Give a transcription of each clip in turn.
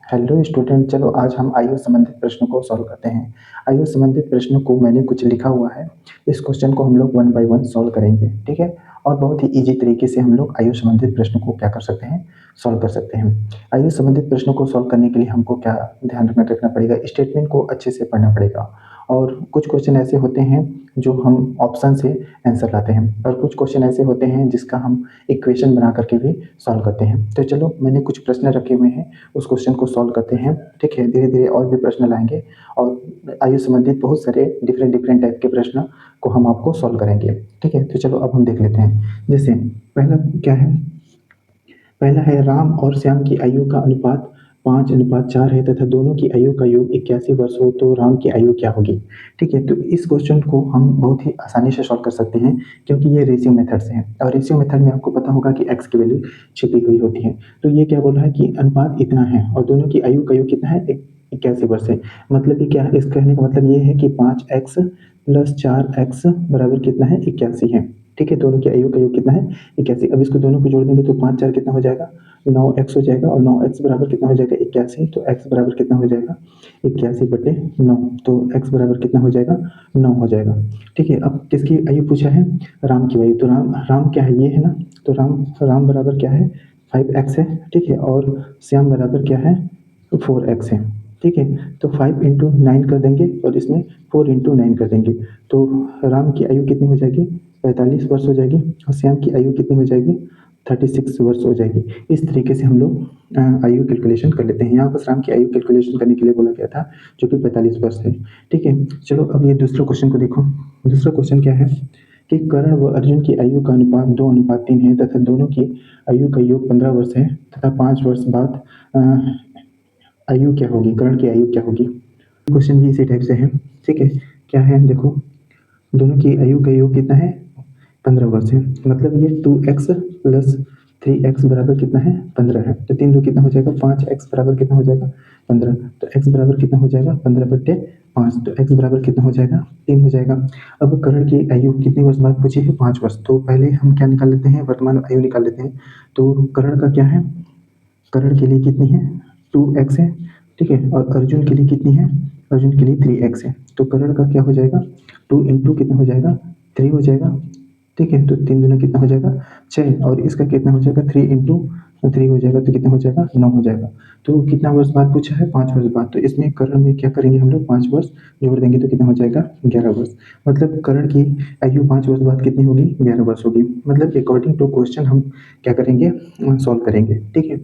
Hello student, चलो आज हम आयु संबंधित प्रश्नों को सॉल्व करते हैं। आयु संबंधित प्रश्नों को मैंने कुछ लिखा हुआ है। इस क्वेश्चन को हम लोग वन बाय वन सॉल्व करेंगे, ठीक है। और बहुत ही इजी तरीके से हम लोग आयु संबंधित प्रश्नों को क्या कर सकते हैं, सॉल्व कर सकते हैं। आयु संबंधित प्रश्नों को सॉल्व करने के लिए हमको क्या ध्यान रखना पड़ेगा, स्टेटमेंट को अच्छे से पढ़ना पड़ेगा। और कुछ क्वेश्चन ऐसे होते हैं जो हम ऑप्शन से आंसर लाते हैं, और कुछ क्वेश्चन ऐसे होते हैं जिसका हम इक्वेशन बना करके भी सॉल्व करते हैं। तो चलो, मैंने कुछ प्रश्न रखे हुए हैं, उस क्वेश्चन को सॉल्व करते हैं, ठीक है। धीरे धीरे और भी प्रश्न लाएंगे, और आयु संबंधित बहुत सारे डिफरेंट डिफरेंट टाइप के प्रश्न को हम आपको सॉल्व करेंगे, ठीक है। तो चलो अब हम देख लेते हैं। जैसे पहला क्या है, पहला है राम और श्याम की आयु का अनुपात 5:4 है तथा दोनों की आयु का योग 81 वर्ष हो, तो राम की आयु क्या होगी। ठीक है, तो इस क्वेश्चन को हम बहुत ही आसानी से सॉल्व कर सकते हैं, क्योंकि ये रेशियो मेथड से है, और रेशियो मेथड में आपको पता होगा कि एक्स की वैल्यू छिपी हुई होती है। तो ये क्या बोल रहा है कि अनुपात इतना है और दोनों की आयु का योग कितना है, 81 वर्ष है। मतलब ये क्या है, इस कहने का मतलब ये है कि 5x प्लस 4x बराबर कितना है, 81 है। ठीक है, दोनों की आयु का योग कितना है, 81। अब इसको दोनों को जोड़ देंगे तो 5 4 कितना हो जाएगा, 9x हो जाएगा, और 9x बराबर कितना हो जाएगा, 81। तो x बराबर कितना हो जाएगा, 81/9। तो x बराबर कितना हो जाएगा, 9 हो जाएगा। ठीक है, अब किसकी आयु पूछा है, राम की आयु। तो राम राम क्या है, ये है ना। तो राम राम बराबर क्या है, 5x है, ठीक है। और श्याम बराबर क्या है, 4x है, ठीक है। तो 5 × 9 कर देंगे, और इसमें 4 × 9 कर देंगे। तो राम की आयु कितनी हो जाएगी, 45 वर्ष हो जाएगी, और श्याम की आयु कितनी हो जाएगी, 36 वर्ष हो जाएगी। इस तरीके से हम लोग आयु कैलकुलेशन कर लेते हैं। यहाँ पर राम की आयु कैलकुलेशन करने के लिए बोला गया था, जो कि 45 वर्ष है, ठीक है। चलो अब ये दूसरा क्वेश्चन को देखो। दूसरा क्वेश्चन क्या है कि कर्ण व अर्जुन की आयु का अनुपात 2:3 है तथा दोनों की आयु का योग 15 वर्ष है, तथा 5 वर्ष बाद आयु क्या होगी, कर्ण की आयु क्या होगी। क्वेश्चन भी इसी टाइप से है, ठीक है। क्या है देखो, दोनों की आयु का योग कितना है, 15 वर्ष है। मतलब ये 2x प्लस 3x बराबर कितना है, 15 है। तो 3 2 कितना हो जाएगा, 5x बराबर कितना हो जाएगा, 15। तो x बराबर कितना हो जाएगा, 15/5। तो x बराबर कितना हो जाएगा, 3 हो जाएगा। अब कर्ण की आयु कितने वर्ष बाद पूछी है, 5 वर्ष। तो पहले हम क्या निकाल लेते हैं, वर्तमान आयु निकाल लेते हैं। तो कर्ण का क्या है, कर्ण के लिए कितनी है, 2x है, ठीक है। और अर्जुन के लिए कितनी है, अर्जुन के लिए 3x है। तो कर्ण का क्या हो जाएगा, 2 × कितना हो जाएगा, 3 हो जाएगा, ठीक है। तो 3 दूना कितना हो जाएगा, 6। और इसका कितना हो जाएगा, 3 × 3 हो जाएगा, तो कितना हो जाएगा, 9 हो जाएगा। तो कितना वर्ष बाद पूछा है, 5 वर्ष बाद। तो इसमें कर्ण में क्या करेंगे हम लोग, 5 वर्ष जोड़ देंगे तो कितना हो जाएगा, 11 वर्ष। मतलब कर्ण की आयु 5 वर्ष बाद कितनी होगी, 11 वर्ष होगी। मतलब अकॉर्डिंग टू क्वेश्चन हम क्या करेंगे, सॉल्व करेंगे, ठीक है।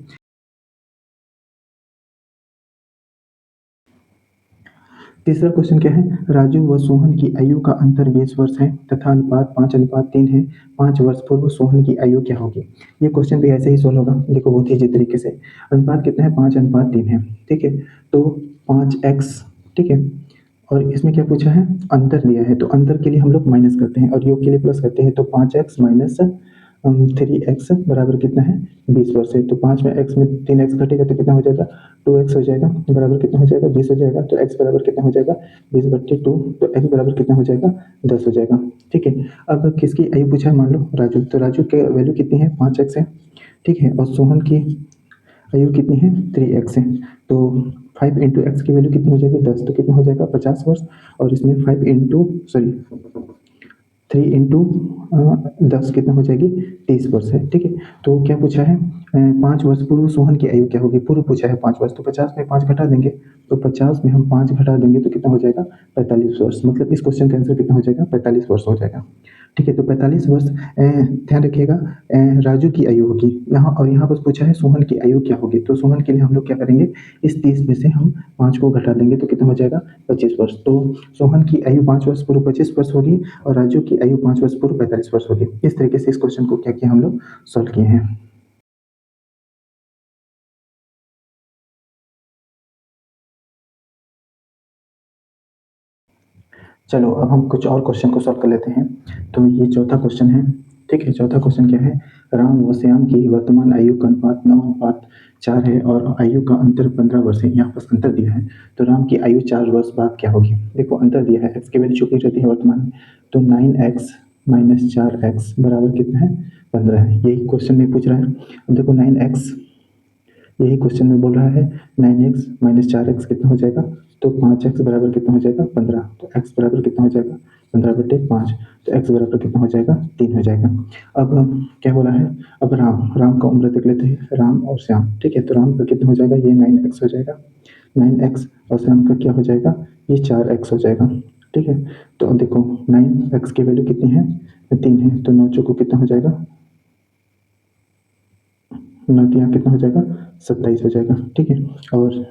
तीसरा क्वेश्चन क्या है, राजू व सोहन की आयु का अंतर 20 वर्ष है तथा अनुपात 5:3 है। 5 वर्ष पूर्व सोहन की आयु क्या होगी। ये क्वेश्चन भी ऐसे ही सोल्व होगा, देखो बहुत ही इजी तरीके से। अनुपात कितना है, 5:3 है, ठीक है। तो 5x, ठीक है। और इसमें क्या पूछा है, अंतर दिया है, तो अंतर के लिए हम लोग माइनस करते हैं और योग के लिए प्लस करते हैं। तो 5x माइनस 3x बराबर कितना है, 20 वर्ष है। तो 5 में x में 3x घटेगा तो कितना हो जाएगा, 2x हो जाएगा, बराबर कितना हो जाएगा, 20 हो जाएगा। तो x बराबर कितना हो जाएगा, 20/2। तो x बराबर कितना हो जाएगा, 10 हो जाएगा, ठीक है। अब किसकी आयु पूछा है, मान लो राजू। तो राजू की वैल्यू कितनी है, 5x है, ठीक है। और सोहन की आयु कितनी है, 3x है। तो 5 × x की वैल्यू कितनी हो जाएगी, 10। तो कितना हो जाएगा, 50 वर्ष। और इसमें 3 × 10 कितना हो जाएगी, 30 वर्ष है, ठीक है। तो क्या पूछा है, 5 वर्ष पूर्व सोहन की आयु क्या होगी। पूर्व पूछा है 5 वर्ष, तो 50 में 5 घटा देंगे। तो 50 में हम 5 घटा देंगे तो कितना हो जाएगा, 45 वर्ष। मतलब इस क्वेश्चन का आंसर कितना हो जाएगा, 45 वर्ष हो जाएगा, ठीक है। तो 45 वर्ष ध्यान रखिएगा, राजू की आयु होगी यहाँ, और यहाँ पर पूछा है सोहन की आयु क्या होगी। तो सोहन के लिए हम लोग क्या करेंगे, इस 30 में से हम 5 को घटा देंगे तो कितना हो जाएगा, 25 वर्ष। तो सोहन की आयु 5 वर्ष पूर्व 25 वर्ष होगी, और राजू की आयु 5 वर्ष पूर्व 45 वर्ष होगी। इस तरीके से इस क्वेश्चन को क्या किया, हम लोग सॉल्व किए हैं। चलो अब हम कुछ और क्वेश्चन को सॉल्व कर लेते हैं। तो ये चौथा क्वेश्चन है, ठीक है। चौथा क्वेश्चन क्या है, राम व श्याम की वर्तमान आयु का अनुपात 9:4 है और आयु का अंतर 15 वर्ष है। यहाँ पर अंतर दिया है, तो राम की आयु 4 वर्ष बाद क्या होगी। देखो अंतर दिया है, एक्स की वैल्यू चुकी रहती है वर्तमान में। तो 9x माइनस 4x बराबर कितना है, 15 है। यही क्वेश्चन में पूछ रहा है। अब देखो 9x यही क्वेश्चन में बोल रहा है 9x माइनस 4x कितना हो जाएगा, तो 5x बराबर कितना हो जाएगा 15, तो x बराबर कितना हो जाएगा 15/5, तो x बराबर कितना हो जाएगा 3 हो जाएगा। अब क्या बोला है, अब राम का उम्र देख लेते हैं, राम और श्याम, ठीक है। तो राम का कितना हो जाएगा, ये 9x हो जाएगा, 9x, और श्याम का क्या हो जाएगा, ये 4x हो जाएगा, ठीक है। तो अब देखो 9x की वैल्यू कितनी है, 3 है, तो 9 चौको कितना हो जाएगा, 9 यहाँ कितना हो जाएगा 27 हो जाएगा, ठीक है। और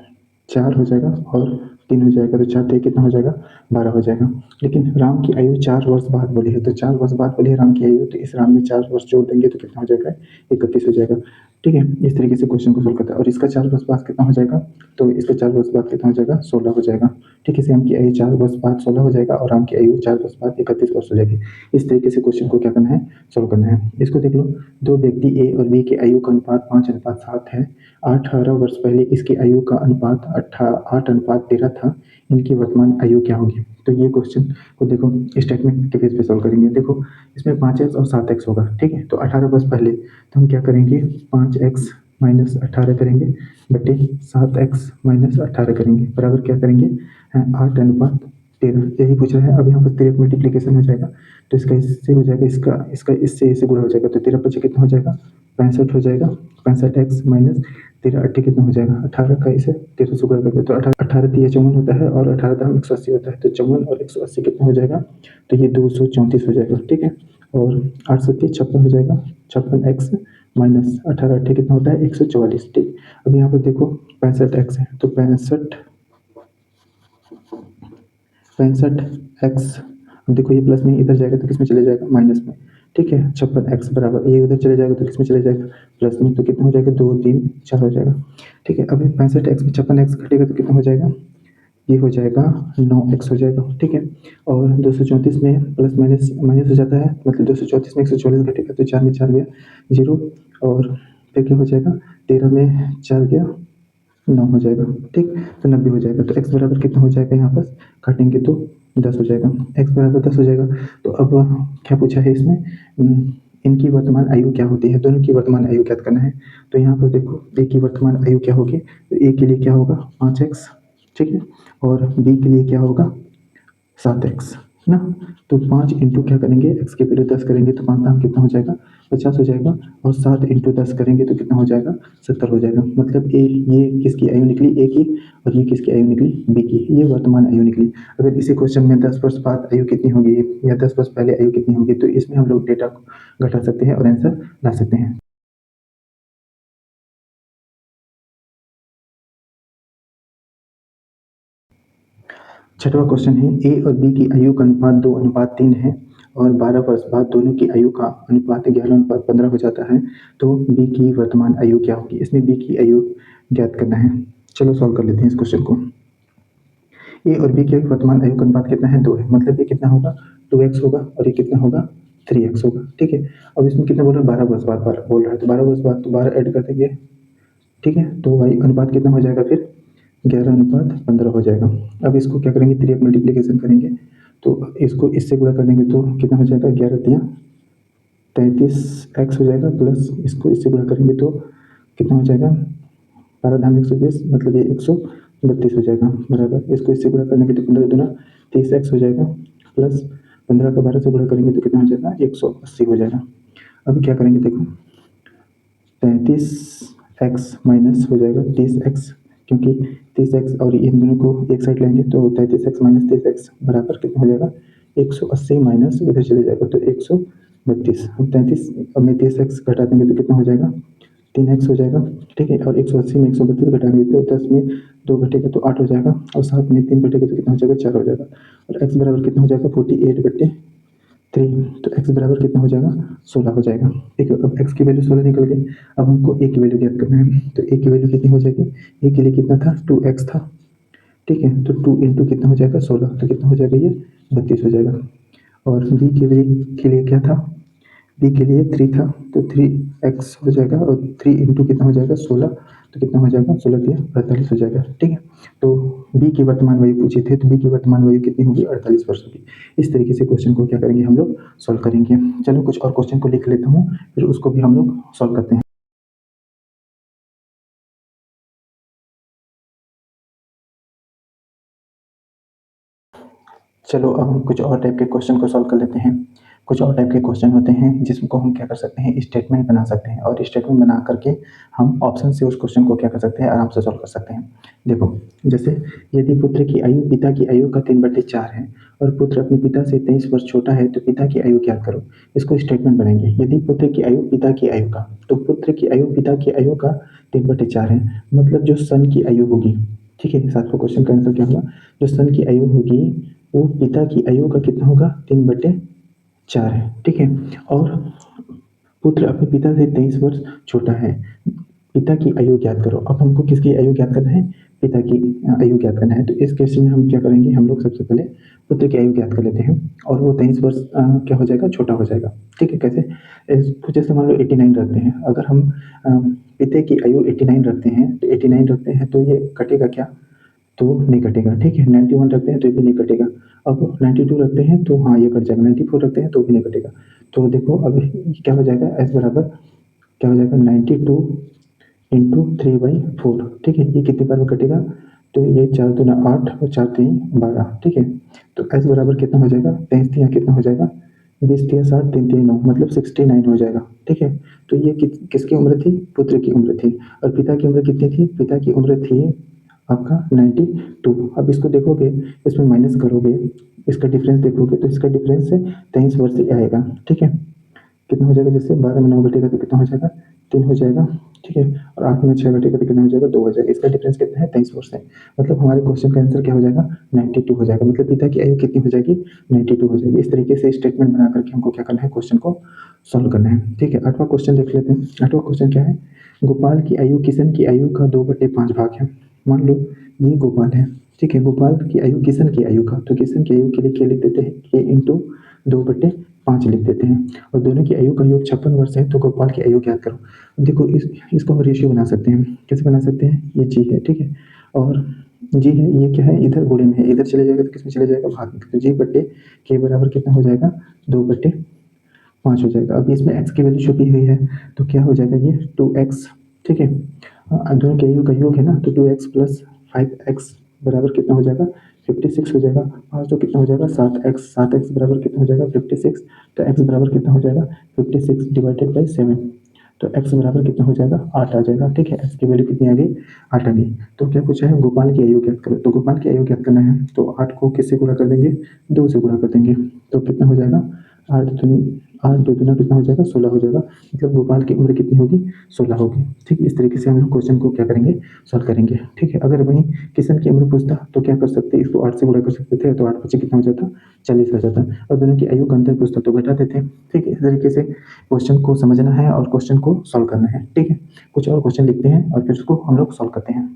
4 हो जाएगा और 3 हो जाएगा, तो 4 3 कितना हो जाएगा 12 हो जाएगा। लेकिन राम की आयु 4 वर्ष बाद बोली है, तो 4 वर्ष बाद बोली है राम की आयु, तो इस राम में 4 वर्ष जोड़ देंगे तो कितना हो जाएगा 31 हो जाएगा, ठीक है। इस तरीके से क्वेश्चन को सोल्व करता है। और इसका 4 वर्ष बाद कितना हो जाएगा, तो इसका 4 वर्ष बाद कितना हो जाएगा 16 हो जाएगा, ठीक है। श्याम की आयु 4 वर्ष बाद 16 हो जाएगा और राम की आयु 4 वर्ष बाद 31 वर्ष हो जाएगी। इस तरीके से क्वेश्चन को क्या करना है, सोल्व करना है। इसको देख लो, दो व्यक्ति ए और बी की आयु का अनुपात 5:7 है। 18 वर्ष पहले इसकी आयु का अनुपात 8:13 था, इनकी वर्तमान आयु क्या होगी। तो ये क्वेश्चन को देखो स्टेटमेंट के बेस पे सॉल्व करेंगे। देखो इसमें 5x और 7x होगा, ठीक है। तो 18 वर्ष पहले तो हम क्या करेंगे, 5x माइनस 18 करेंगे बटे 7x माइनस 18 करेंगे, बराबर क्या करेंगे 8:13, यही पूछ रहा है। अब यहाँ पर 3 मल्टीप्लीकेशन हो जाएगा, तो इसका इससे हो जाएगा, इसका इससे गुणा हो जाएगा, तो 13 पचे कितना हो जाएगा 65 हो जाएगा। 65x माइनस 13 80 कितना हो जाएगा 18 का, इसे 13 से गुणा करके, तो 18 3 54 होता है और 18 दाम 180 होता है, तो 54 और 180 कितना हो जाएगा, तो ये 234 हो जाएगा, ठीक है। और 8 7 56 हो जाएगा, 56x माइनस 18 80 कितना होता है 144, ठीक। अब यहाँ पर देखो 65x है, तो 65x, अब देखो ये प्लस में इधर जाएगा तो किस में चले जाएगा माइनस में, ठीक है। 56x बराबर, ये उधर चले जाएगा तो किस में चले जाएगा प्लस में, तो कितना हो जाएगा 2 3 4 हो जाएगा, ठीक है। अब 65x में 56x घटेगा तो कितना हो जाएगा, ये हो जाएगा 9x हो जाएगा, ठीक है। और 234 में प्लस माइनस माइनस हो जाता है, मतलब 234 में 144 घटेगा, तो 4 में 4 गया 0, और फिर क्या हो जाएगा 13 में 4 गया 9 हो जाएगा, ठीक। तो 90 हो जाएगा, तो x बराबर कितना हो जाएगा, यहाँ पर काटेंगे तो 10 हो जाएगा, x बराबर 10 हो जाएगा। तो अब क्या पूछा है इसमें, इनकी वर्तमान आयु क्या होती है, दोनों की वर्तमान आयु ज्ञात करना है। तो यहाँ पर देखो a की वर्तमान आयु क्या होगी, तो a के लिए क्या होगा 5x, ठीक है, और b के लिए क्या होगा 7x, है ना। तो 5 इंटू क्या करेंगे, x के वैल्यू 10 करेंगे तो 5 दाम कितना हो जाएगा 50 हो जाएगा, और 7 इंटू 10 करेंगे तो कितना हो जाएगा 70 हो जाएगा। मतलब ये किसकी आयु निकली, a की, और ये किसकी आयु निकली b की, ये वर्तमान आयु निकली। अगर इसी क्वेश्चन में 10 वर्ष बाद आयु कितनी होगी या 10 वर्ष पहले आयु कितनी होगी, तो इसमें हम लोग डेटा को घटा सकते हैं और आंसर ला सकते हैं। छठवां क्वेश्चन है, ए और बी की आयु का अनुपात 2:3 है और 12 वर्ष बाद दोनों की आयु का अनुपात 11:15 हो जाता है, तो बी की वर्तमान आयु क्या होगी। इसमें बी की आयु ज्ञात करना है। चलो सॉल्व कर लेते हैं इस क्वेश्चन को। ए और बी की वर्तमान आयु का अनुपात कितना है 2 है, मतलब ये कितना होगा 2x होगा और ये कितना होगा 3x होगा, ठीक है। अब इसमें कितना बोल रहा है 12 वर्ष बाद बोल रहा है, तो 12 वर्ष बाद तो 12 ऐड कर देंगे, ठीक है। तो भाई अनुपात कितना हो जाएगा फिर 11:15 हो जाएगा। अब इसको क्या करेंगे 3 मल्टीप्लीकेशन करेंगे, तो इसको इससे गुणा कर देंगे तो कितना हो जाएगा 11 तियाँ 33x हो जाएगा, प्लस इसको इससे गुणा करेंगे तो कितना हो जाएगा 12 धाम 120, मतलब ये 132 हो जाएगा, बराबर। इसको इससे गुणा करेंगे तो 15 दूना 30x हो जाएगा, प्लस 15 का 12 से गुणा करेंगे तो कितना हो जाएगा 180 हो जाएगा। अब क्या करेंगे देखो 33x माइनस हो जाएगा 30x, क्योंकि 30x और इन दोनों को एक साइड लेंगे तो 33x माइनस 30x बराबर कितना हो जाएगा 180 माइनस उधर चले जाएगा तो 132। अब 33 अब में 30x घटा देंगे तो कितना हो जाएगा 3x हो जाएगा, ठीक है। और 180 में 132 घटाएंगे तो 10 में 2 घटेगा तो 8 हो जाएगा, और 7 में 3 घटेगा तो कितना हो जाएगा 4 हो जाएगा। और x बराबर कितना हो जाएगा 48/3, तो x बराबर कितना हो जाएगा 16 हो जाएगा, ठीक है। अब x की वैल्यू 16 निकल गई। अब हमको a की वैल्यू ज्ञात करना है, तो a की वैल्यू कितनी हो जाएगी, a के लिए कितना था 2x था, ठीक है। तो 2 इंटू कितना हो जाएगा 16, तो कितना हो जाएगा ये 32 हो जाएगा। और b के लिए क्या था, b के लिए 3 था, तो 3x हो जाएगा, और 3 इंटू कितना हो जाएगा 16, तो कितना हो जाएगा 16 तिया 48 हो जाएगा, ठीक है। तो b की वर्तमान वयु पूछे थे, तो b की वर्तमान वयु कितनी होगी 48 वर्ष होगी। इस तरीके से क्वेश्चन को क्या करेंगे हम लोग सॉल्व करेंगे। चलो कुछ और क्वेश्चन को लिख लेता हूँ, फिर उसको भी हम लोग सॉल्व करते हैं। चलो अब हम कुछ और टाइप के क्वेश्चन को सॉल्व कर लेते हैं। कुछ और टाइप के क्वेश्चन होते हैं जिसको हम क्या कर सकते हैं, स्टेटमेंट बना सकते हैं, और स्टेटमेंट बना करके हम ऑप्शन से उस क्वेश्चन को क्या कर सकते हैं, आराम से सॉल्व कर सकते हैं। देखो, जैसे यदि पुत्र की आयु पिता की आयु का 3/4 है और पुत्र अपने पिता से 23 वर्ष छोटा है तो पिता की आयु ज्ञात करो। इसको स्टेटमेंट बनाएंगे। यदि पुत्र की आयु पिता की आयु का, तो पुत्र की आयु पिता की आयु का 3/4 है, मतलब जो सन की आयु होगी, ठीक है, 7वां क्वेश्चन का आंसर क्या होगा, जो सन की आयु होगी वो पिता की आयु का कितना होगा, 3/4 है, ठीक है। और पुत्र अपने पिता से 23 वर्ष छोटा है, पिता की आयु ज्ञात करो। अब हमको किसकी आयु ज्ञात करना है, पिता की आयु ज्ञात करना है। तो इस केस में हम क्या करेंगे, हम लोग सबसे पहले पुत्र की आयु ज्ञात कर लेते हैं, और वो 23 वर्ष क्या हो जाएगा, छोटा हो जाएगा, ठीक है। कैसे, जैसे मान लो 89 रखते हैं, अगर हम पिता की आयु 89 रखते हैं, तो 89 रखते हैं तो ये कटेगा क्या, तो नहीं कटेगा, ठीक है। 91 रखते हैं तो ये भी नहीं कटेगा। अब 92 रखते हैं तो हाँ ये कट जाएगा, 94 रखते हैं तो भी नहीं कटेगा। तो देखो अब क्या हो जाएगा, एस बराबर क्या हो जाएगा, 92 इंटू 3/4, ठीक है। ये कितनी बार में कटेगा, तो ये 4 दूना 8 और 4 तीन 12, ठीक है। तो एस बराबर कितना हो जाएगा, 23 कितना हो जाएगा, 20 60 3 3 9, मतलब 69 हो जाएगा, ठीक है। तो ये किसकी उम्र थी, पुत्र की उम्र थी। और पिता की उम्र कितनी थी, पिता की उम्र थी आपका 92। अब इसको देखोगे, इसमें माइनस करोगे, इसका डिफरेंस देखोगे तो इसका डिफरेंस 23 वर्ष ही आएगा, ठीक है। कितना हो जाएगा, जैसे 12 में 9 घटेगा तो कितना हो जाएगा, 3 हो जाएगा, ठीक है। और 8 में 6 घटेगा तो कितना हो जाएगा, 2 हो जाएगा। इसका डिफरेंस कितना है, 23 वर्ष है। मतलब हमारे क्वेश्चन का आंसर क्या हो जाएगा, 92 हो जाएगा। मतलब पिता की आयु कितनी हो जाएगी, 92 हो जाएगी। इस तरीके से स्टेटमेंट बना करके हमको क्या करना है, क्वेश्चन को सॉल्व करना है, ठीक है। 8वां क्वेश्चन देख लेते हैं। 8वां क्वेश्चन क्या है, गोपाल की आयु किशन की आयु का 2/5 भाग है। मान लो ये गोपाल है, ठीक है। गोपाल की आयु किशन की आयु का, तो किशन की आयु के लिए क्या लिख देते हैं, के इंटू 2/5 लिख देते हैं। और दोनों की आयु का योग 56 वर्ष है, तो गोपाल की आयु ज्ञात करो। देखो इसको हम रेशियो बना सकते हैं। कैसे बना सकते हैं, ये जी है, ठीक है, और जी है, ये क्या है, इधर गुणे में है, इधर चले जाएगा तो किसमें चले जाएगा, भाग में। तो जी बट्टे के बराबर कितना हो जाएगा, 2/5 हो जाएगा। अब इसमें एक्स की वैल्यू छुपी हुई है, तो क्या हो जाएगा, ये 2x, ठीक है। दोनों के आयु का योग है ना, तो 2x प्लस 5x बराबर कितना हो जाएगा, 56 हो जाएगा। 5 तो कितना हो जाएगा, 7x बराबर कितना हो जाएगा, 56। तो x बराबर कितना हो जाएगा, 56 डिवाइडेड बाई 7, तो x बराबर कितना हो जाएगा, 8 आ जाएगा, ठीक है। x की वैल्यू कितनी आ गई, 8 आ गई। तो क्या पूछा है, गोपाल की आयु ज्ञात करो। तो गोपाल की आयु ज्ञात करना है तो 8 को किससे गुणा कर देंगे, 2 से गुणा कर देंगे, तो कितना हो जाएगा, 8 2 दूना कितना हो जाएगा, 16 हो जाएगा। मतलब गोपाल की उम्र कितनी होगी, 16 होगी, ठीक। इस तरीके से हम लोग क्वेश्चन को क्या करेंगे, सॉल्व करेंगे, ठीक है। अगर वहीं किशन की उम्र पूछता तो क्या कर सकते, इसको 8 से गुणा कर सकते थे, तो 8 बचे कितना हो जाता, 40 हो जाता। और दोनों की आयु का अंतर पूछता तो घटा देते, ठीक है। इस तरीके से क्वेश्चन को समझना है और क्वेश्चन को सॉल्व करना है, ठीक है। कुछ और क्वेश्चन लिखते हैं और फिर उसको हम लोग सॉल्व करते हैं।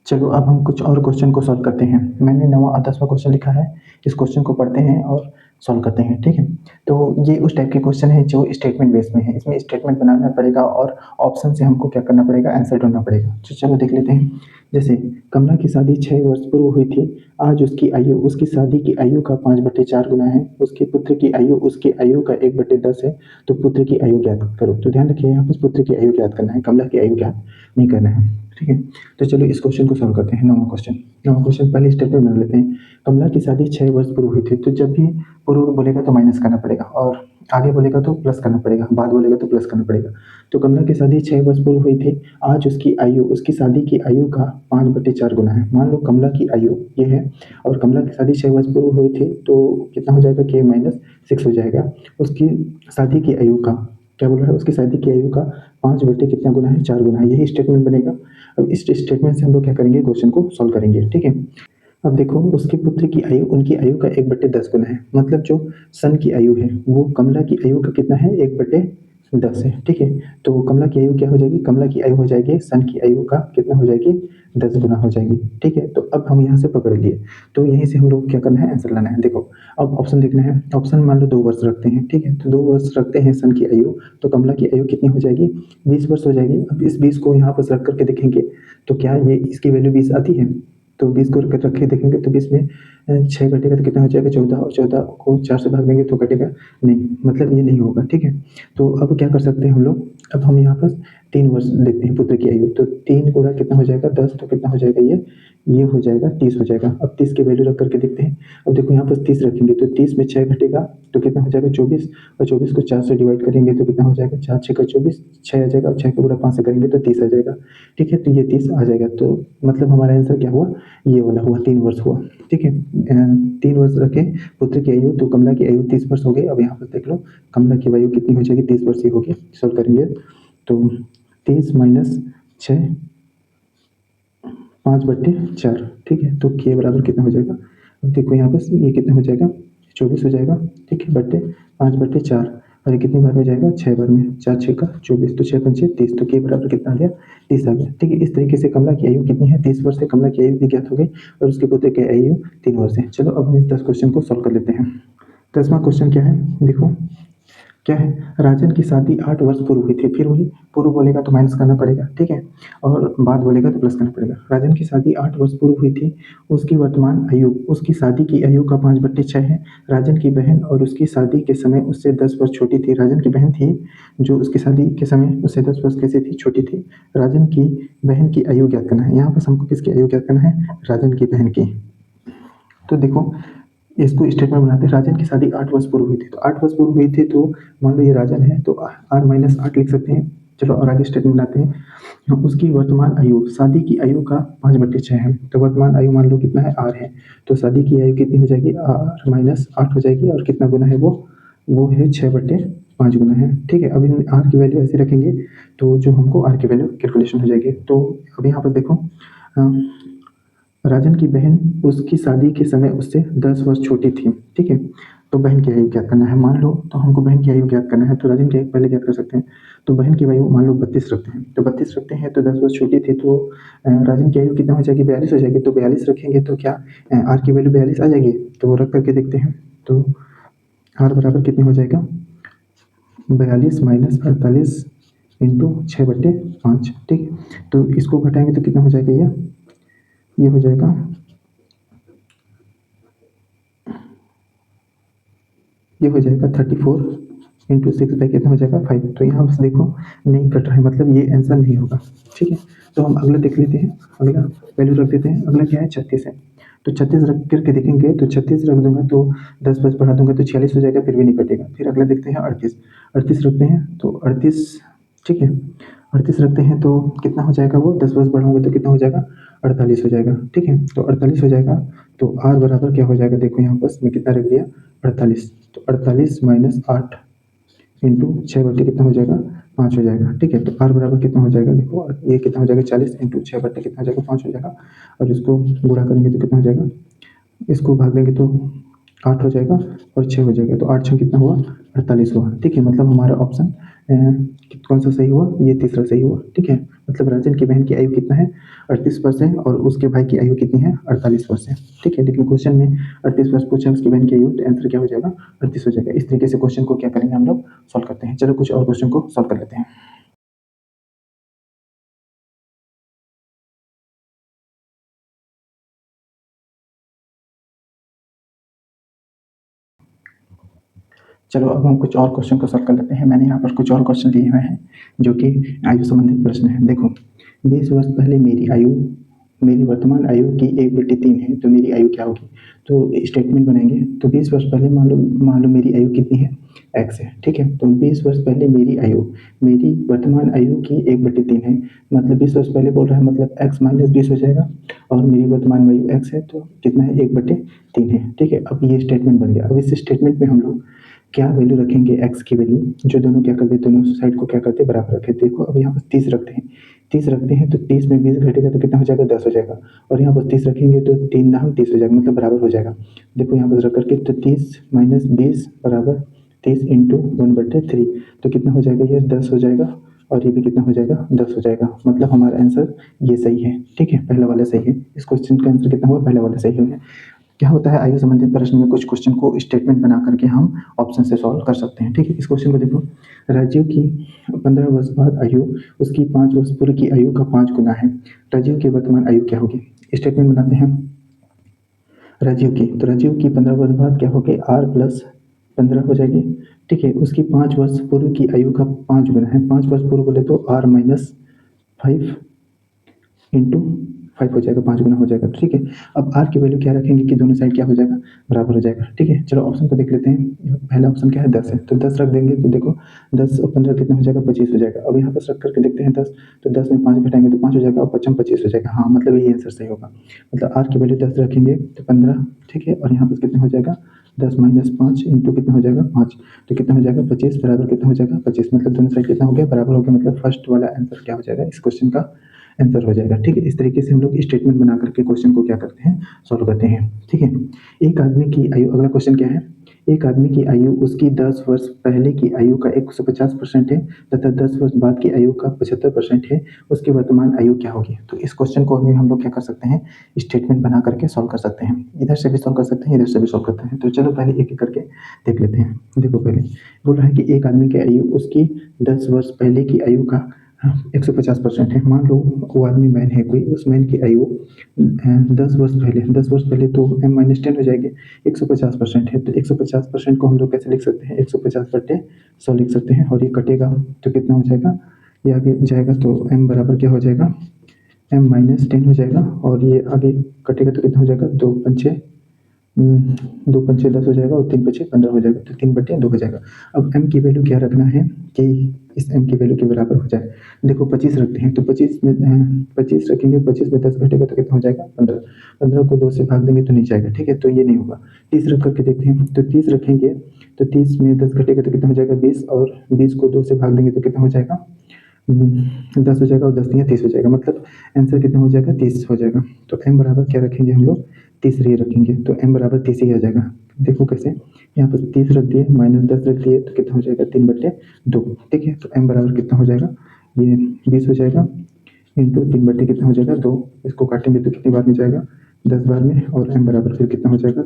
चलो अब हम कुछ और क्वेश्चन को सॉल्व करते हैं। मैंने 9वां और 10वां क्वेश्चन लिखा है, इस क्वेश्चन को पढ़ते हैं और सॉल्व करते हैं, ठीक है। तो ये उस टाइप के क्वेश्चन है जो स्टेटमेंट बेस में है। इसमें स्टेटमेंट बनाना पड़ेगा और ऑप्शन से हमको क्या करना पड़ेगा, आंसर ढूंढना पड़ेगा। तो चलो देख लेते हैं। जैसे कमला की शादी 6 वर्ष पूर्व हुई थी, आज उसकी आयु उसकी शादी की आयु का 5/4 गुना है। उसके पुत्र की आयु उसकी आयु का 1/10 है, तो पुत्र की आयु ज्ञात करो। तो ध्यान रखिए, यहाँ पर पुत्र की आयु ज्ञात करना है, कमला की आयु ज्ञात नहीं करना है, ठीक है। तो चलो इस क्वेश्चन को सॉल्व करते हैं। 9वां क्वेश्चन, 9वां क्वेश्चन पहले स्टेटमेंट बना लेते हैं। कमला की शादी 6 वर्ष पूर्व हुई थी, तो जब भी पूर्व बोलेगा तो माइनस करना पड़ेगा, और आगे बोलेगा तो प्लस करना पड़ेगा, बाद बोलेगा तो प्लस करना पड़ेगा। तो कमला की शादी 6 वर्ष पूर्व हुई थी, आज उसकी आयु उसकी शादी की आयु का 5/4 गुना है। मान लो कमला की आयु ये है और कमला की शादी 6 वर्ष पूर्व हुई थी, तो कितना हो जाएगा, के -6 हो जाएगा। उसकी शादी की आयु का क्या बोल रहा है, उसकी शादी की आयु का 5 बटे कितना गुना है, 4 गुना है। यही स्टेटमेंट बनेगा। अब इस स्टेटमेंट से हम लोग क्या करेंगे, क्वेश्चन को सॉल्व करेंगे, ठीक है। अब देखो, उसके पुत्र की आयु उनकी आयु का 1/10 गुना है, मतलब जो सन की आयु है वो कमला की आयु का कितना है, 1/10 है, ठीक है। तो कमला की आयु क्या हो जाएगी, कमला की आयु हो जाएगी सन की आयु का कितना हो जाएगी, 10 गुना हो जाएगी, ठीक है। तो अब हम यहाँ से पकड़ लिए, तो यहीं से हम लोग क्या करना है, आंसर लाना है। देखो अब ऑप्शन देखना है। ऑप्शन मान लो 2 वर्ष रखते हैं, ठीक है। तो 2 वर्ष रखते हैं सन की आयु, तो कमला की आयु कितनी हो जाएगी, 20 वर्ष हो जाएगी। अब इस 20 को यहाँ पर रख करके देखेंगे तो क्या ये इसकी वैल्यू 20 आती है, तो 20 को रखे देखेंगे तो 20 में 6 घटेगा तो कितना हो जाएगा 14, और 14 को 4 से भाग देंगे तो घटेगा नहीं, मतलब ये नहीं होगा। ठीक है, तो अब क्या कर सकते हैं हम लोग, अब हम यहाँ पर 3 वर्ष देखते हैं पुत्र की आयु, तो 3 गुणा कितना हो जाएगा 10, तो कितना हो जाएगा ये हो जाएगा 30 हो जाएगा। अब 30 की वैल्यू रख करके देखते हैं। अब देखो यहाँ पर 30 रखेंगे तो 30 में 6 घटेगा तो कितना हो जाएगा 24, और 24 को 4 से डिवाइड करेंगे तो कितना हो जाएगा 4 6 का 24, 6 आ जाएगा, और 6 को गुणा 5 से करेंगे तो 30 आ जाएगा। ठीक है, तो ये 30 आ जाएगा, तो मतलब हमारा आंसर क्या हुआ, ये वाला हुआ, 3 वर्ष हुआ। ठीक है, 3 वर्ष रखे पुत्र की आयु, तो कमला की आयु 30 वर्ष हो गई। अब यहाँ पर देख लो कमला की आयु कितनी हो जाएगी, 30 वर्ष ही होगी। सॉल्व करेंगे तो 30 माइनस 6, 5/4। ठीक है, तो के बराबर कितना हो जाएगा, अब देखो यहाँ पर ये कितना हो जाएगा 24 हो जाएगा। ठीक है, बट्टे 5/4, और ये कितनी बार में जाएगा 6 बार में, 4 6 का 24, तो 6 पंचे 30, तो के बराबर कितना आ गया 30 आ गया। ठीक है, इस तरीके से कमला की आयु कितनी है 30 वर्ष है, कमला की आयु भी ज्ञात हो गई, और उसके पुत्र की आयु 3 वर्ष है। चलो अब हम 10 क्वेश्चन को सॉल्व कर लेते हैं। 10वां क्वेश्चन क्या है, देखो क्या है, राजन की शादी 8 वर्ष पूर्व हुई थी। फिर वही पूर्व बोलेगा तो माइनस करना पड़ेगा, ठीक है, और बाद बोलेगा तो प्लस करना पड़ेगा। राजन की शादी 8 वर्ष पूर्व हुई थी। उसकी वर्तमान आयु, उसकी शादी की आयु का 5/6 है। राजन की बहन और उसकी शादी के समय उससे 10 वर्ष छोटी थी। राजन की बहन थी जो उसकी शादी के समय उससे 10 वर्ष कैसे थी, छोटी थी। राजन की बहन की आयु ज्ञात करना है। यहाँ पर हमको किसकी आयु ज्ञात करना है, राजन की बहन की। तो देखो इसको स्टेटमेंट बनाते हैं, राजन की शादी 8 वर्ष पूर्व हुई थी, तो 8 वर्ष पूर्व हुई थी, तो मान लो ये राजन है तो R-8 लिख सकते हैं। चलो और आगे स्टेटमेंट बनाते हैं, हम उसकी वर्तमान आयु, शादी की आयु का 5/6 है, तो वर्तमान आयु मान लो कितना है R है, तो शादी की आयु कितनी हो जाएगी R-8 हो जाएगी, और कितना गुना है वो है 6/5 गुना है। ठीक है, अब इन R की वैल्यू ऐसे रखेंगे तो जो हमको R की वैल्यू कैलकुलेशन हो जाएगी। तो अब यहाँ पर देखो राजन की बहन उसकी शादी के समय उससे 10 वर्ष छोटी थी। ठीक है, तो बहन की आयु ज्ञात करना है, मान लो तो हमको बहन की आयु ज्ञात करना है, तो राजन की आयु पहले ज्ञात कर सकते हैं। तो बहन की आयु मान लो 32 रखते हैं, तो 32 रखते हैं तो 10 वर्ष छोटी थी, तो राजन की आयु कितना हो जाएगी 42 हो जाएगी, तो 42 रखेंगे तो क्या आर की वैल्यू 42 आ जाएगी, तो वो रख करके देखते हैं। तो आर बराबर कितने हो जाएगा 42 माइनस 48 इंटू 6/5। ठीक, तो इसको घटाएंगे तो कितना हो जाएगा ये हो जाएगा ये हो जाएगा 34 इंटू 6 कितना हो जाएगा 5। तो यहाँ बस देखो नहीं कट रहा है, मतलब ये आंसर नहीं होगा। ठीक है, तो हम अगला देख लेते हैं, अगला वैल्यू रख देते हैं। अगला क्या है 36 है, तो 36 रख करके देखेंगे, तो 36 रख दूंगा तो 10 बस बढ़ा दूंगा तो 46 हो जाएगा, फिर भी नहीं कटेगा। फिर अगला देखते हैं 38 रखते हैं तो 38, ठीक है 38 रखते हैं तो कितना हो जाएगा, वो 10 बस बढ़ाऊंगे तो कितना हो जाएगा 48 हो जाएगा। ठीक है, तो 48 हो जाएगा, तो आर बराबर क्या हो जाएगा, देखो यहाँ बस मैं कितना रख दिया 48, तो 48 माइनस 8 इंटू 6/, कितना हो जाएगा 5 हो जाएगा। ठीक है, तो आर बराबर कितना हो जाएगा, देखो ये कितना हो जाएगा 40 इंटू 6/, कितना हो जाएगा 5 हो जाएगा, और इसको गुणा करेंगे तो कितना हो जाएगा, इसको भाग देंगे तो 8 हो जाएगा और 6 हो जाएगा, तो 8 6 कितना हुआ 48 हुआ। ठीक है, मतलब हमारा ऑप्शन कौन सा सही हुआ, ये तीसरा सही हुआ। ठीक है, मतलब राजन की बहन की आयु कितना है 38 वर्ष है, और उसके भाई की आयु कितनी है 48 वर्ष है। ठीक है, लेकिन क्वेश्चन में 38 वर्ष पूछा उसकी बहन की आयु, तो आंसर क्या हो जाएगा 38 हो जाएगा। इस तरीके से क्वेश्चन को क्या करेंगे हम लोग सॉल्व करते हैं। चलो कुछ और क्वेश्चन को सॉल्व कर लेते हैं। चलो अब हम कुछ और क्वेश्चन को सॉल्व कर लेते हैं। मैंने यहाँ पर कुछ और क्वेश्चन दिए हुए हैं जो कि आयु संबंधित प्रश्न है। देखो 20 वर्ष पहले मेरी वर्तमान आयु की 1/3 है, तो मेरी आयु क्या होगी, तो स्टेटमेंट बनाएंगे। तो 20 वर्ष पहले मान लो मेरी आयु कितनी है x है। ठीक है, तो 20 वर्ष पहले मेरी वर्तमान आयु की 1/3 है, मतलब 20 वर्ष पहले बोल रहा है, मतलब x माइनस 20 हो जाएगा, और मेरी वर्तमान आयु x है तो कितना है 1/3 है। ठीक है, अब ये स्टेटमेंट बन गया। अब इस स्टेटमेंट में हम लोग क्या वैल्यू रखेंगे, x की वैल्यू, जो दोनों क्या करते हैं, दोनों साइड को क्या करते हैं बराबर रखे। देखो अब यहाँ पर 30 रखते हैं, 30 रखते हैं तो 30 में 20 घटेगा तो कितना हो जाएगा 10 हो जाएगा, और यहाँ पर 30 रखेंगे तो 3 9 30 हो जाएगा, मतलब बराबर हो जाएगा। देखो यहाँ पर रख करके तो 30 माइनस 20 बराबर 30 इंटू 1/3, तो कितना हो जाएगा ये 10 हो जाएगा, और ये भी कितना हो जाएगा 10 हो जाएगा, मतलब हमारा आंसर ये सही है। ठीक है, पहला वाला सही है। इस क्वेश्चन का आंसर कितना हुआ, पहला वाला सही है। क्या होता है आयु संबंधित प्रश्न में कुछ क्वेश्चन को स्टेटमेंट बना करके हम ऑप्शन से सॉल्व कर सकते हैं। ठीक है, इस क्वेश्चन को देखो, राजीव की 15 वर्ष बाद आयु उसकी 5 वर्ष पूर्व की आयु का 5 गुना है। राजीव की वर्तमान आयु क्या होगी, स्टेटमेंट बनाते हैं। राजीव की, तो राजीव की 15 वर्ष बाद क्या होगी, आर प्लस 15 हो जाएगी। ठीक है, उसकी 5 वर्ष पूर्व की आयु का 5 गुना है, 5 वर्ष पूर्व बोले तो आर माइनस 5 इंटू 5 हो जाएगा, 5 गुना हो जाएगा। ठीक है, अब आर की वैल्यू क्या रखेंगे कि दोनों साइड क्या हो जाएगा, बराबर हो जाएगा। ठीक है, चलो ऑप्शन को देख लेते हैं। पहला ऑप्शन क्या है, 10 है, तो 10 रख देंगे तो देखो 10 और 15 कितना हो जाएगा, 25 हो जाएगा। अब यहाँ पर रख करके देखते हैं 10, तो 10 में 5 घटाएंगे तो 5 हो जाएगा और 5 25 हो जाएगा। हाँ, मतलब ये आंसर सही होगा। मतलब आर की वैल्यू 10 रखेंगे तो 15, ठीक है, और यहाँ पर कितना हो जाएगा 10 माइनस 5 इंटू कितना हो जाएगा 5, तो कितना हो जाएगा 25 बराबर कितना हो जाएगा 25, मतलब दोनों साइड कितना हो गया, बराबर हो गया। मतलब फर्स्ट वाला आंसर क्या हो जाएगा, इस क्वेश्चन का आंसर हो जाएगा। ठीक है, इस तरीके से हम लोग स्टेटमेंट बना करके क्वेश्चन को क्या करते हैं, सॉल्व करते हैं। ठीक है, एक आदमी की आयु, अगला क्वेश्चन क्या है, एक आदमी की आयु उसकी 10 वर्ष पहले की आयु का 150% है तथा 10 वर्ष बाद की आयु का 75% है, उसकी वर्तमान आयु क्या होगी। तो इस क्वेश्चन को अभी हम लोग क्या कर सकते हैं, स्टेटमेंट बना करके सॉल्व कर सकते हैं। इधर से भी सॉल्व कर सकते हैं, इधर से भी सॉल्व करते हैं। तो चलो पहले एक एक करके देख लेते हैं। देखो, पहले बोल रहा है कि एक आदमी की आयु उसकी 10 वर्ष पहले की आयु का 150% है। मान लो वो आदमी मैन है कोई, उस मैन की आयु 10 वर्ष पहले तो m माइनस 10 हो जाएगी, 150% है, तो 150% को हम लोग कैसे लिख सकते हैं, 150/100 लिख सकते हैं। और ये कटेगा तो कितना हो जाएगा, ये आगे जाएगा तो m बराबर क्या हो जाएगा, m माइनस 10 हो जाएगा, और ये आगे कटेगा तो कितना हो जाएगा, 2 पंचे 10 हो जाएगा और 3 पंचे 15 हो जाएगा, तो 3/2 हो जाएगा। अब m की वैल्यू क्या रखना है कि इस m की वैल्यू के बराबर हो जाए। देखो 25 रखते हैं, तो 25 में 25 रखेंगे, 25 में 10 घटेगा तो कितना हो जाएगा 15, 15 को 2 से भाग देंगे तो नहीं जाएगा। ठीक है, तो ये नहीं होगा। 30 रख करके देखते हैं, तो 30 रखेंगे तो 30 में 10 घटेगा तो कितना हो जाएगा 20, और 20 को 2 से भाग देंगे तो कितना हो जाएगा 10 हो जाएगा, और 10 दिया 30 हो जाएगा। मतलब आंसर कितना हो जाएगा, 30 हो जाएगा। तो m बराबर क्या रखेंगे हम लोग, 30 ही रखेंगे, तो m बराबर 30 ही आ जाएगा। देखो कैसे, यहाँ पर 30 रख दिए, माइनस 10 रख दिए तो कितना हो जाएगा 3/2। ठीक है, तो m बराबर कितना हो जाएगा, ये 20 हो जाएगा इंटू 3/2 कितना हो जाएगा 2। इसको काटेंगे तो कितनी बार में जाएगा, 10 बार में, और m बराबर फिर कितना हो जाएगा,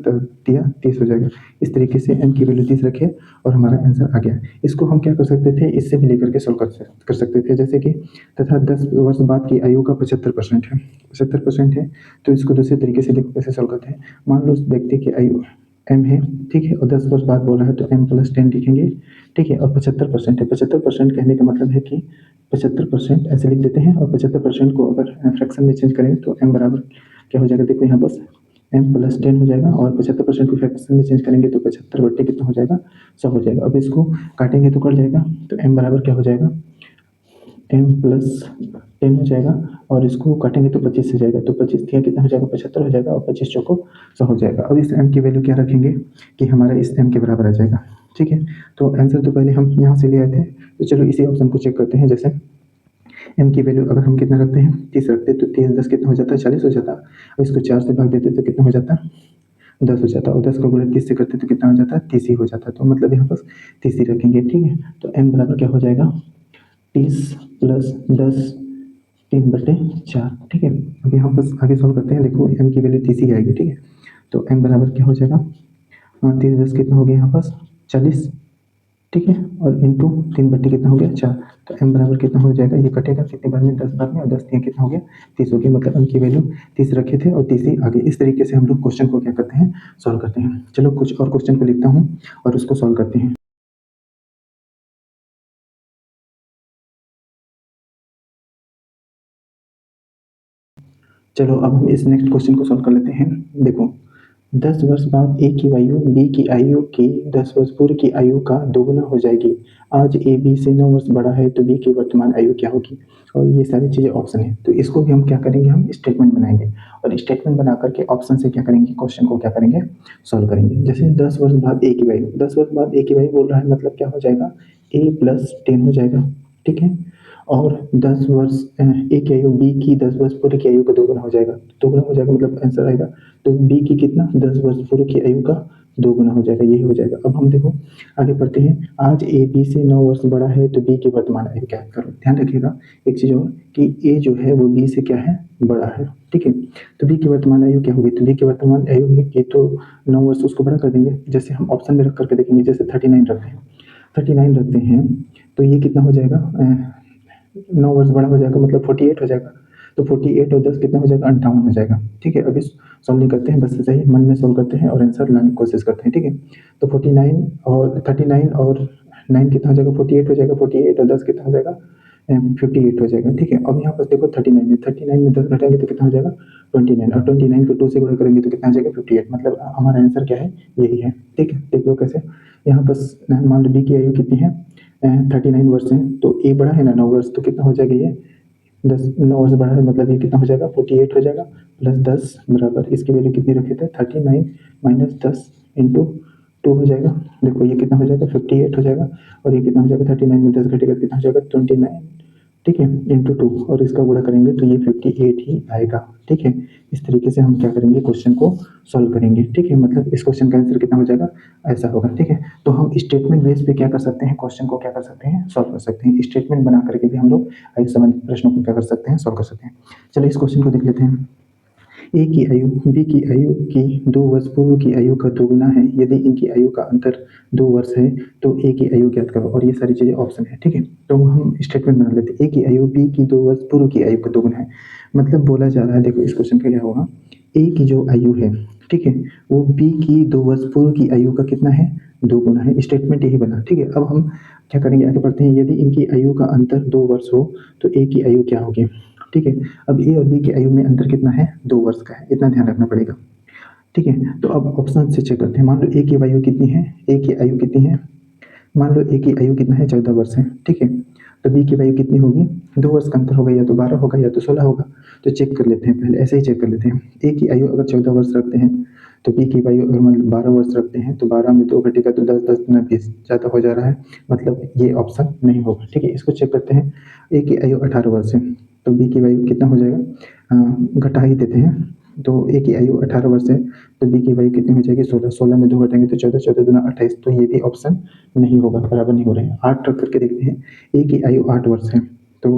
30 हो जाएगा। इस तरीके से m की वैल्यू 30 रखे और हमारा आंसर आ गया। इसको हम क्या कर सकते थे, इससे भी लेकर के सॉल्व कर सकते थे, जैसे कि तथा 10 वर्ष बाद की आयु का 75% है, 75% है, तो इसको दूसरे तरीके से देखो कैसे सॉल्व करते हैं। मान लो उस व्यक्ति की आयु m है, ठीक है, और 10 वर्ष बाद बोल रहा है तो m प्लस 10 लिखेंगे। ठीक है, और 75% है, 75% कहने का मतलब है कि 75% ऐसे लिख देते हैं, और 75% को अगर फ्रैक्शन में चेंज करें तो m बराबर क्या हो जाएगा, देखो यहाँ बस m प्लस 10 हो जाएगा, और 75% को फ्रैक्शन में चेंज करेंगे तो 75/10 कितना हो जाएगा, 100 हो जाएगा। अब इसको काटेंगे तो कट जाएगा, तो m बराबर क्या हो जाएगा, m प्लस 10 हो जाएगा, और इसको काटेंगे तो 25 हो जाएगा, तो 25 दिया कितना हो जाएगा 75 हो जाएगा, और 25 चौको 100 हो जाएगा। अब इस m की वैल्यू क्या रखेंगे कि हमारा इस m के बराबर आ जाएगा। ठीक है, तो आंसर तो पहले हम यहाँ से ले आए थे, तो चलो इसी ऑप्शन को चेक करते हैं। जैसे m की वैल्यू अगर हम कितना रखते हैं, 30 रखते हैं, तो 30 10 कितना हो जाता है, 40 हो जाता। और इसको 4 से भाग देते तो कितना हो जाता, 10 हो जाता, और 10 को गुणा 30 से करते तो कितना हो जाता है, 30 ही हो जाता। तो मतलब यहाँ पर 30 ही रखेंगे। ठीक है, तो m बराबर क्या हो जाएगा, 30 प्लस 10 3/4। ठीक है, अब यहाँ पर आगे सॉल्व करते हैं। देखो m की वैल्यू 30 ही आएगी। ठीक है, तो m बराबर क्या हो जाएगा, 30 10 कितना हो गया यहाँ पास 40। ठीक है, और इंटू 3/4 कितना हो गया 4, तो m बराबर कितना हो जाएगा, ये कटेगा कितनी बार में, 10 बार में, और 10 दिया कितना हो गया 30 हो गया। मतलब m की वैल्यू 30 रखे थे और 30 ही आगे। इस तरीके से हम लोग क्वेश्चन को क्या करते हैं, सॉल्व करते हैं। चलो कुछ और क्वेश्चन को लिखता हूँ और उसको सॉल्व करते हैं। चलो अब हम इस नेक्स्ट क्वेश्चन को सॉल्व कर लेते हैं। देखो, 10 वर्ष बाद ए की आयु बी की आयु की 10 वर्ष पूर्व की आयु का दोगुना हो जाएगी। आज ए बी से 9 वर्ष बड़ा है तो बी की वर्तमान आयु क्या होगी। और ये सारी चीज़ें ऑप्शन है, तो इसको भी हम क्या करेंगे, हम स्टेटमेंट बनाएंगे, और स्टेटमेंट बना करके ऑप्शन से क्या करेंगे, क्वेश्चन को क्या करेंगे, सॉल्व करेंगे। जैसे 10 वर्ष बाद ए की वैल्यू, 10 वर्ष बाद ए की वैल्यू बोल रहा है, मतलब क्या हो जाएगा, ए प्लस 10 हो जाएगा। ठीक है, और 10 वर्ष ए की आयु बी की 10 वर्ष पूर्व की आयु का दोगुना हो जाएगा, दोगुना हो जाएगा मतलब आंसर आएगा, तो बी की कितना 10 वर्ष पूर्व की आयु का दोगुना हो जाएगा, यही हो जाएगा। अब हम देखो आगे बढ़ते हैं। आज ए बी से 9 वर्ष बड़ा है तो बी की वर्तमान आयु क्या है। करो ध्यान रखिएगा एक चीज़ और, कि ए जो है वो बी से क्या है, बड़ा है। ठीक है, तो बी की वर्तमान आयु क्या होगी, तो बी की वर्तमान आयु में ये तो 9 वर्ष, उसको बड़ा कर देंगे। जैसे हम ऑप्शन में रख करके देखेंगे, जैसे 39 रखते हैं, 39 रखते हैं, तो ये कितना हो जाएगा, 9 वर्ष बड़ा हो जाएगा, मतलब 48 हो जाएगा। तो 48 और 10 कितना हो जाएगा, 58 हो जाएगा। ठीक है, अभी सॉल्व नहीं करते हैं, बस ऐसे ही मन में सॉल्व करते हैं और आंसर लाने की कोशिश करते हैं। ठीक है, तो 49 और 39 और 9 कितना हो जाएगा, 48 हो जाएगा। 48 और 10 कितना हो जाएगा, 58 हो जाएगा। ठीक है, अब यहाँ पर देखो 39 है, 39 में 10 घटाएंगे तो कितना हो जाएगा, 29, और 29 को 2 से गुणा करेंगे तो कितना हो जाएगा, 58। मतलब हमारा आंसर क्या है, यही है। ठीक है, देख लो कैसे। यहाँ पर मान लो बी की आयु कितनी है, 39 वर्ष है, तो ए बड़ा है ना 9 वर्ष, तो कितना हो जाएगा ये 10, 9 वर्ष बड़ा है, मतलब ये कितना हो जाएगा, 48 हो जाएगा प्लस 10 बराबर इसकी वैल्यू कितनी रखे थे, 39 माइनस 10 इंटू 2 हो जाएगा। देखो ये कितना हो जाएगा, 58 हो जाएगा, और ये कितना हो जाएगा, 39 में 10 घटेगा कितना हो जाएगा, 29। ठीक है, इंटू 2, और इसका गुणा करेंगे तो ये 58 ही आएगा। ठीक है, इस तरीके से हम क्या करेंगे, क्वेश्चन को सॉल्व करेंगे। ठीक है, मतलब इस क्वेश्चन का आंसर कितना हो जाएगा, ऐसा होगा। ठीक है, तो हम स्टेटमेंट बेस पे क्या कर सकते हैं, क्वेश्चन को क्या कर सकते हैं, सॉल्व कर सकते हैं। स्टेटमेंट बना करके भी हम लोग आयु संबंधित प्रश्नों को क्या कर सकते हैं, सॉल्व कर सकते हैं। चलो इस क्वेश्चन को देख लेते हैं। ए की आयु बी की आयु की 2 वर्ष पूर्व की आयु का दोगुना है। यदि इनकी आयु का अंतर 2 वर्ष है तो ए की आयु ज्ञात करो, और ये सारी चीजें ऑप्शन है। ठीक है, तो हम स्टेटमेंट बना लेते हैं। ए की आयु बी की 2 वर्ष पूर्व की आयु का दोगुना है, मतलब बोला जा रहा है, देखो इस क्वेश्चन का क्या होगा, ए की जो आयु है, ठीक है, वो बी की 2 वर्ष पूर्व की आयु का कितना है, दोगुना है। स्टेटमेंट यही बना। ठीक है, अब हम क्या करेंगे, आगे बढ़ते हैं। यदि इनकी आयु का अंतर 2 वर्ष हो तो ए की आयु क्या होगी। ठीक है, अब ए और बी की आयु में अंतर कितना है, 2 वर्ष का है, इतना ध्यान रखना पड़ेगा। ठीक है, तो अब ऑप्शन से चेक करते हैं। मान लो ए की आयु कितनी है, ए की आयु कितनी है, मान लो ए की आयु कितना है, 14 वर्ष है। ठीक है, तो बी की आयु कितनी होगी, 2 वर्ष का अंतर होगा, या तो 12 होगा या तो 16 होगा। तो चेक कर लेते हैं, पहले ऐसे ही चेक कर लेते हैं। ए की आयु अगर 14 वर्ष रखते हैं तो बी की आयु अगर मतलब 12 वर्ष रखते हैं तो 12 में 2 घटेगा तो 10, 10 गुना 20 ज़्यादा हो जा रहा है, मतलब ये ऑप्शन नहीं होगा। ठीक है, इसको चेक करते हैं। ए की आयु 18 वर्ष है तो बी की आयु कितना हो जाएगा, घटा ही देते हैं। तो ए की आयु 18 वर्ष है तो बी की आयु कितनी हो जाएगी, 16, 16 में 2 घटाएंगे तो 14, 14 दूना 28, तो ये भी ऑप्शन नहीं होगा, बराबर नहीं हो रहे हैं। 8 रख करके देखते हैं। ए की आयु 8 वर्ष है तो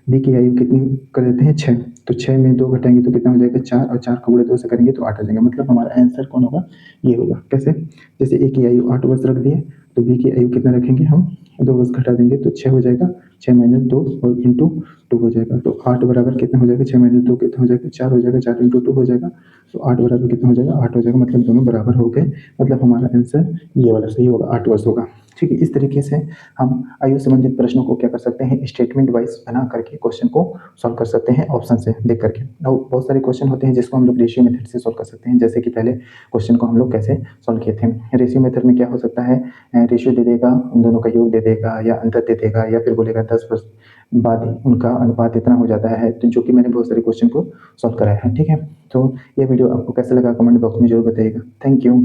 बी की आयु कितनी कर देते हैं, 6, तो 6 में 2 घटाएंगे तो कितना हो जाएगा, 4, और 4 का गुणा 2 से करेंगे तो 8 आ जाएगा। मतलब हमारा आंसर कौन होगा, ये होगा। कैसे, जैसे ए की आयु 8 वर्ष रख दिए तो बी की आयु कितना रखेंगे हम, 2 वर्ष घटा देंगे तो 6 हो जाएगा, 6 माइनस 2 और इंटू 2 हो जाएगा, तो 8 बराबर कितना हो जाएगा, 6 माइनस 2 कितना हो जाएगा, 4 हो जाएगा, 4 इंटू 2 हो जाएगा, तो 8 बराबर कितना हो जाएगा, 8 हो जाएगा। मतलब दोनों बराबर हो गए, मतलब हमारा आंसर ये वाला सही होगा, 8 वर्ष होगा। ठीक है, इस तरीके से हम आयु संबंधित प्रश्नों को क्या कर सकते हैं, स्टेटमेंट वाइज बना करके क्वेश्चन को सॉल्व कर सकते हैं ऑप्शन से देख करके। और बहुत सारे क्वेश्चन होते हैं जिसको हम लोग रेशियो मेथड से सॉल्व कर सकते हैं, जैसे कि पहले क्वेश्चन को हम लोग कैसे सॉल्व किए थे। रेशियो मेथड में क्या हो सकता है, रेशियो दे देगा, उन दोनों का योग दे देगा, या अंतर दे देगा, या फिर बोलेगा 10 वर्ष बाद उनका अनुपात इतना हो जाता है, तो जो कि मैंने बहुत सारे क्वेश्चन को सॉल्व कराया है। ठीक है, तो ये वीडियो आपको कैसा लगा कमेंट बॉक्स में जरूर बताइएगा। Thank you.